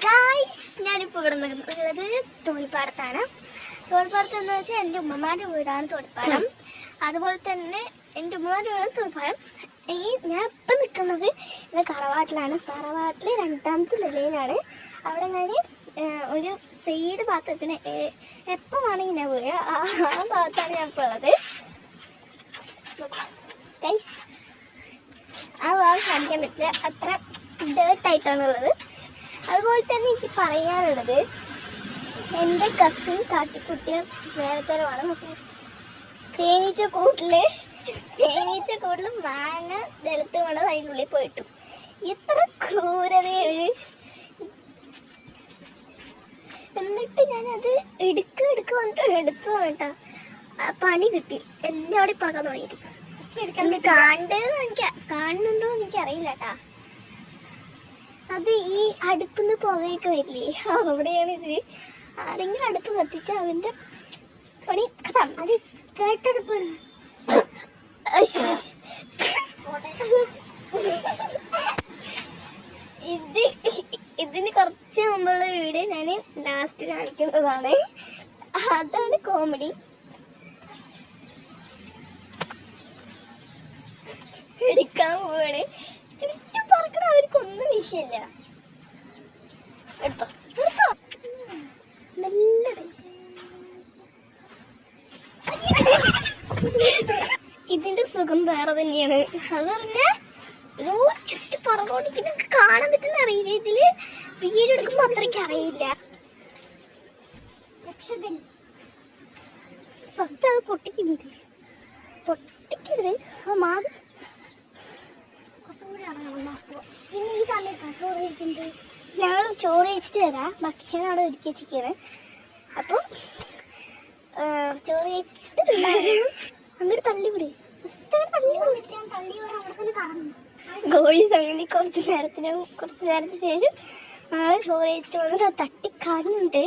Guys, ഞാനിപ്പോൾ ഇവിടെ നിൽക്കുന്നത് തോൽപ്പാടത്താണ്. തോൽപ്പാടത്ത് എന്ന് വെച്ചാൽ എൻ്റെ ഉമ്മമാരുടെ വീടാണ് തോൽപ്പാടം. അതുപോലെ തന്നെ എൻ്റെ ഉമ്മമാരുടെ വീടാണ് തോൽപ്പാടം. ഞാൻ ഇപ്പം നിൽക്കുന്നത് ഇവിടെ തറവാട്ടിലാണ്. തറവാട്ടിൽ 2ാമത്തെ നിലയിലാണ്. അവിടെ ഞാൻ ഒരു സൈഡ് ഭാഗത്തിന് എപ്പം വേണമെങ്കിൽ ഞാൻ വീഴുക ആ ഭാഗത്താണ് ഞാൻ ഇപ്പോൾ ഉള്ളത്. ഗൈസ്, ആ ഭാഗം കാണിക്കാൻ പറ്റില്ല, അത്ര ഡേർട്ടായിട്ടാണുള്ളത്. അതുപോലെ തന്നെ എനിക്ക് പറയാനുള്ളത്, എൻ്റെ കസിൻ കാട്ടിക്കുട്ടിയ നേരത്തരമാണ്. തേനീച്ചക്കൂട്ടിൽ മാങ്ങ നിലത്ത് വേണം അതിനുള്ളിൽ പോയിട്ടു. എത്ര ക്രൂരതയാണ്! എന്നിട്ട് ഞാനത് എടുക്ക് വന്നിട്ട് എടുത്തു കേട്ടാ. പണി കിട്ടി, എല്ലാവരും പറക്കാൻ തുടങ്ങിയിട്ട്. കാണുന്നുണ്ടോ എന്ന് എനിക്കറിയില്ല കേട്ടാ. അത് ഈ അടുപ്പിന്ന് പുകയൊക്കെ വരില്ലേ, അവിടെയാണിത്. ആരെങ്കിലും അടുപ്പ് കത്തിച്ച അവൻ്റെ പണി കഥാ. അത് കേട്ടടുപ്പ്. ഇതിന് കുറച്ച് മുമ്പുള്ള വീഡിയോ ഞാൻ ലാസ്റ്റ് കാണിക്കുന്നതാണ്. അതാണ് കോമഡി. എടുക്കാൻ പോവാണ്. ചുറ്റും പറക്കണ അവർക്കൊന്നും വിഷയമില്ല. എടുത്തോ നല്ലത്. ഇതിന്റെ സുഖം വേറെ തന്നെയാണ്. അത് പറഞ്ഞാൽ ചുറ്റും പറക്കോണ്ടിക്ക് നിങ്ങൾക്ക് കാണാൻ പറ്റുന്ന അറിയില്ല. ഇതില് വീടെടുക്കുമ്പോ അത്രയ്ക്ക് അറിയില്ല. ഫസ്റ്റ് അത് പൊട്ടിക്കരുത്. മാത് പിന്നെ ഈ സമയത്താണ് ചോറ് കഴിക്കുന്നത്. ഞങ്ങൾ ചോറ് കഴിച്ചിട്ട് വരാം. ഭക്ഷണം അവിടെ ഒരുക്കി വെച്ചിരിക്കുകയാണ്. അപ്പോൾ ചോറ് കഴിച്ചിട്ട് അങ്ങോട്ട് തള്ളിവിട്. ഗോഴീസ് അങ്ങനെ കുറച്ച് നേരത്തിന് ശേഷം ഞങ്ങൾ ചോറ് കഴിച്ചിട്ട് വന്നിട്ട് തട്ടിക്കാനുണ്ട്.